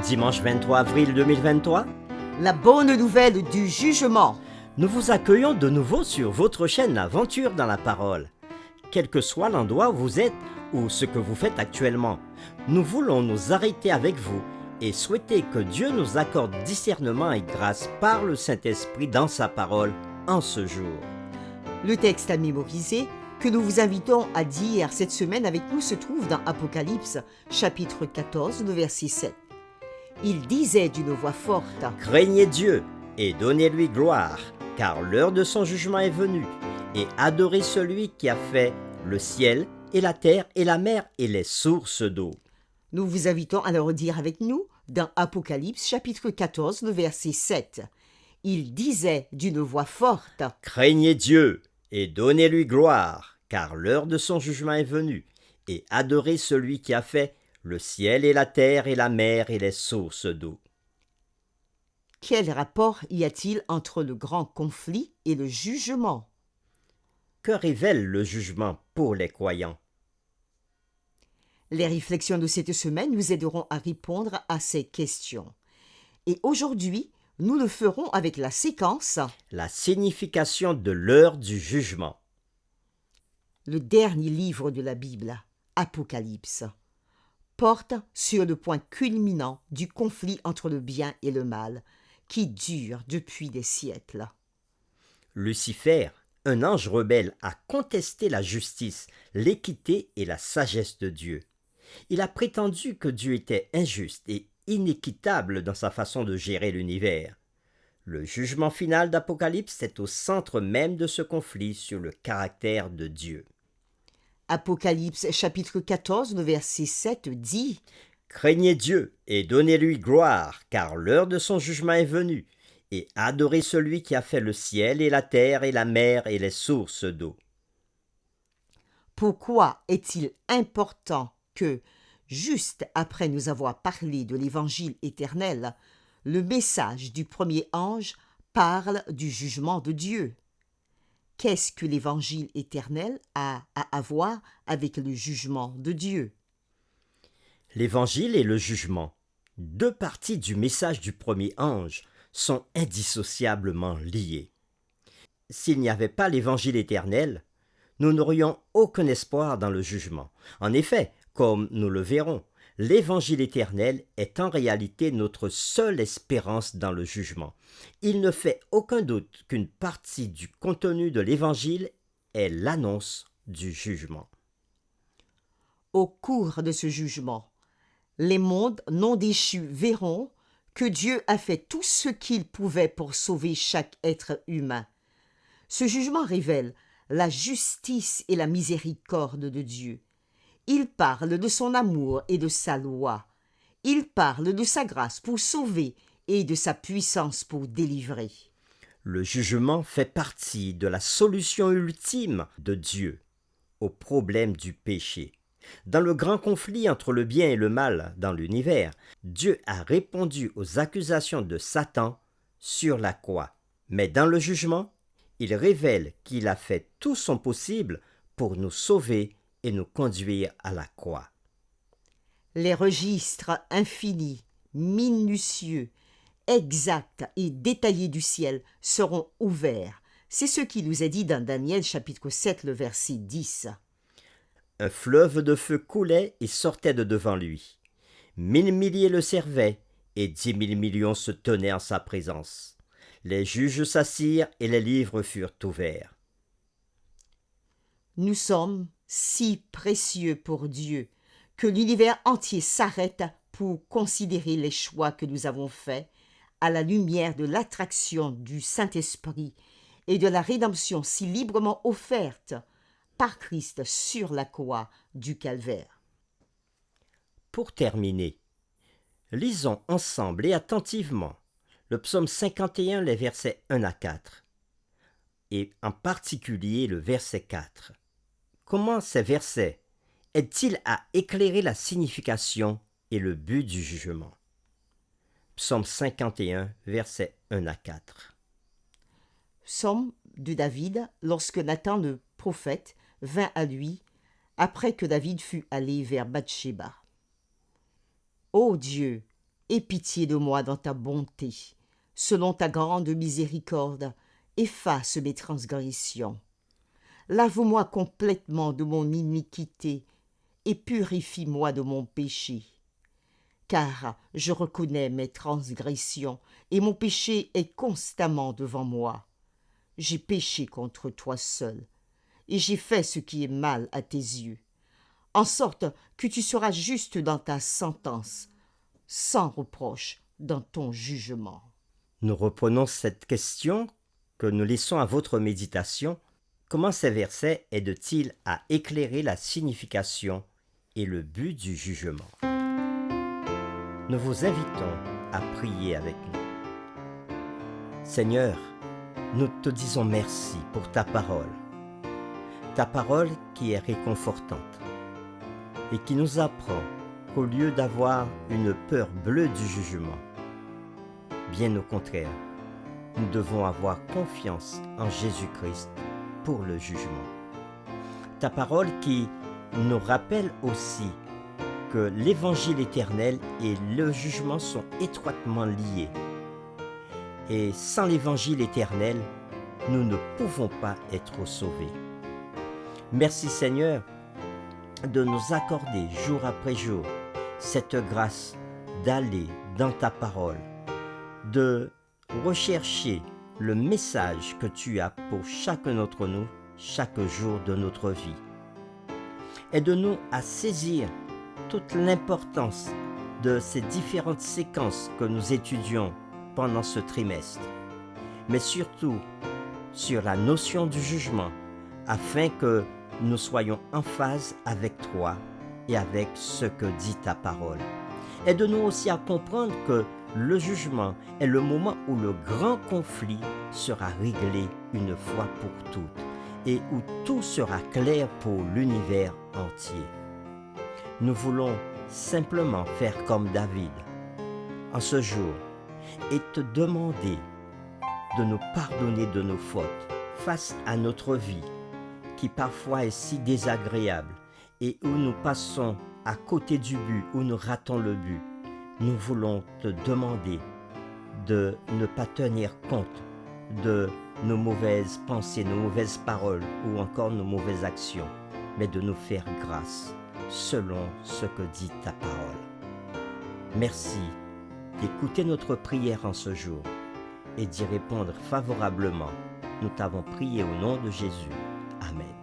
Dimanche 23 avril 2023, La bonne nouvelle du jugement. nous vous accueillons de nouveau sur votre chaîne Aventure dans la parole. Quel que soit l'endroit où vous êtes ou ce que vous faites actuellement, nous voulons nous arrêter avec vous et souhaiter que Dieu nous accorde discernement et grâce par le Saint-Esprit dans sa parole en ce jour. Le texte à mémoriser que nous vous invitons à dire cette semaine avec nous se trouve dans Apocalypse, chapitre 14, le verset 7. Il disait d'une voix forte, « Craignez Dieu et donnez-lui gloire, car l'heure de son jugement est venue, et adorez celui qui a fait le ciel et la terre et la mer et les sources d'eau. » Nous vous invitons à le redire avec nous dans Apocalypse, chapitre 14, le verset 7. Il disait d'une voix forte, « Craignez Dieu et donnez-lui gloire, car l'heure de son jugement est venue, et adorez celui qui a fait le ciel et la terre et la mer et les sources d'eau. » Quel rapport y a-t-il entre le grand conflit et le jugement? Que révèle le jugement pour les croyants? Les réflexions de cette semaine nous aideront à répondre à ces questions. Et aujourd'hui, nous le ferons avec la séquence La signification de l'heure du jugement. le dernier livre de la Bible, Apocalypse, porte sur le point culminant du conflit entre le bien et le mal, qui dure depuis des siècles. Lucifer, un ange rebelle, a contesté la justice, l'équité et la sagesse de Dieu. Il a prétendu que Dieu était injuste et inéquitable dans sa façon de gérer l'univers. Le jugement final d'Apocalypse est au centre même de ce conflit sur le caractère de Dieu. Apocalypse chapitre 14, le verset 7 dit « Craignez Dieu et donnez-lui gloire, car l'heure de son jugement est venue, et adorez celui qui a fait le ciel et la terre et la mer et les sources d'eau. » Pourquoi est-il important que, juste après nous avoir parlé de l'évangile éternel, le message du premier ange parle du jugement de Dieu? Qu'est-ce que l'évangile éternel a à voir avec le jugement de Dieu? L'évangile et le jugement, deux parties du message du premier ange, sont indissociablement liées. S'il n'y avait pas l'évangile éternel, nous n'aurions aucun espoir dans le jugement. En effet, comme nous le verrons, l'évangile éternel est en réalité notre seule espérance dans le jugement. Il ne fait aucun doute qu'une partie du contenu de l'évangile est l'annonce du jugement. Au cours de ce jugement, les mondes non déchus verront que Dieu a fait tout ce qu'il pouvait pour sauver chaque être humain. Ce jugement révèle la justice et la miséricorde de Dieu. Il parle de son amour et de sa loi. Il parle de sa grâce pour sauver et de sa puissance pour délivrer. Le jugement fait partie de la solution ultime de Dieu au problème du péché. Dans le grand conflit entre le bien et le mal dans l'univers, Dieu a répondu aux accusations de Satan sur la croix. Mais dans le jugement, il révèle qu'il a fait tout son possible pour nous sauver et nous conduire à la croix. Les registres infinis, minutieux, exacts et détaillés du ciel seront ouverts. C'est ce qui nous est dit dans Daniel chapitre 7, le verset 10. Un fleuve de feu coulait et sortait de devant lui. 1000 milliers le servaient et 10 000 millions se tenaient en sa présence. Les juges s'assirent et les livres furent ouverts. Nous sommes si précieux pour Dieu que l'univers entier s'arrête pour considérer les choix que nous avons faits à la lumière de l'attraction du Saint-Esprit et de la rédemption si librement offerte par Christ sur la croix du Calvaire. Pour terminer, lisons ensemble et attentivement le psaume 51, les versets 1 à 4, et en particulier le verset 4. Comment ces versets aident-ils à éclairer la signification et le but du jugement? Psaume 51, versets 1 à 4. Psaume de David lorsque Nathan le prophète vint à lui après que David fut allé vers Bathsheba. Ô Dieu, Aie pitié de moi dans ta bonté. Selon ta grande miséricorde, efface mes transgressions. Lave-moi complètement de mon iniquité et purifie-moi de mon péché. Car je reconnais mes transgressions et mon péché est constamment devant moi. J'ai péché contre toi seul et j'ai fait ce qui est mal à tes yeux, en sorte que tu seras juste dans ta sentence, sans reproche dans ton jugement. Nous reprenons cette question que nous laissons à votre méditation. Comment ces versets aident-ils à éclairer la signification et le but du jugement? Nous vous invitons à prier avec nous. Seigneur, nous te disons merci pour ta parole qui est réconfortante et qui nous apprend qu'au lieu d'avoir une peur bleue du jugement, bien au contraire, nous devons avoir confiance en Jésus-Christ pour le jugement. Ta parole qui nous rappelle aussi que l'évangile éternel et le jugement sont étroitement liés. Et sans l'évangile éternel, nous ne pouvons pas être sauvés. Merci Seigneur de nous accorder jour après jour cette grâce d'aller dans ta parole, de rechercher le message que tu as pour chacun d'entre nous chaque jour de notre vie. Aide-nous à saisir toute l'importance de ces différentes séquences que nous étudions pendant ce trimestre, mais surtout sur la notion du jugement, afin que nous soyons en phase avec toi et avec ce que dit ta parole. Aide-nous aussi à comprendre que le jugement est le moment où le grand conflit sera réglé une fois pour toutes et où tout sera clair pour l'univers entier. Nous voulons simplement faire comme David en ce jour et te demander de nous pardonner de nos fautes face à notre vie qui parfois est si désagréable et où nous passons à côté du but, où nous ratons le but. Nous voulons te demander de ne pas tenir compte de nos mauvaises pensées, nos mauvaises paroles ou encore nos mauvaises actions, mais de nous faire grâce selon ce que dit ta parole. Merci d'écouter notre prière en ce jour et d'y répondre favorablement. Nous t'avons prié au nom de Jésus. Amen.